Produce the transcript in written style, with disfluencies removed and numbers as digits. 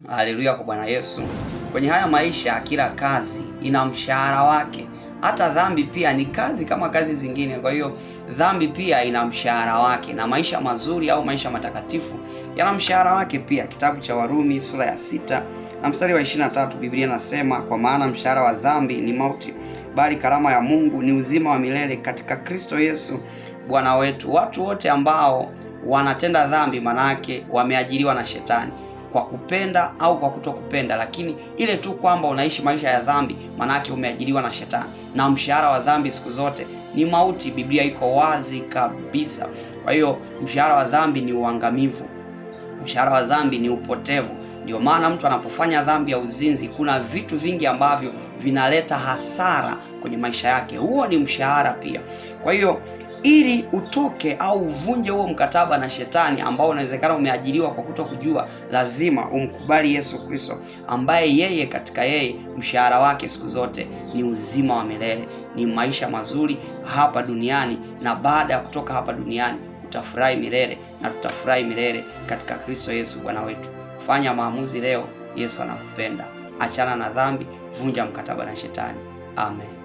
Haleluya kwa Bwana Yesu. Kwenye haya maisha kila kazi ina mshahara wake. Hata dhambi pia ni kazi kama kazi zingine. Kwa hiyo dhambi pia ina mshahara wake, na maisha mazuri au maisha matakatifu yana mshahara wake pia. Kitabu cha Warumi sura ya 6 na mstari wa 23, Biblia inasema, kwa maana mshahara wa dhambi ni mauti, bali karama ya Mungu ni uzima wa milele katika Kristo Yesu Bwana wetu. Watu wote ambao wanatenda dhambi manake wameajiriwa na shetani, kwa kupenda au kwa kutokupenda, lakini ile tu kwamba unaishi maisha ya dhambi manake umeajiriwa na shetani, na mshahara wa dhambi siku zote ni mauti. Biblia iko wazi kabisa. Kwa hiyo mshahara wa dhambi ni uangamivu, mshahara wa dhambi ni upotevu. Ndio maana mtu anapofanya dhambi ya uzinzi, kuna vitu vingi ambavyo vinaleta hasara kwenye maisha yake. Huo ni mshahara pia. Kwa hiyo ili utoke au uvunje huo mkataba na shetani ambao unawezekana umeajiriwa kwa kutokujua, lazima umkubali Yesu Kristo, ambaye yeye, katika yeye mshahara wake siku zote ni uzima wa milele, ni maisha mazuri hapa duniani, na baada ya kutoka hapa duniani utafurahi milele, na tutafurahi milele katika Kristo Yesu Bwana wetu. Fanya maamuzi leo. Yesu anakupenda. Achana na dhambi, vunja mkataba na shetani. Amen.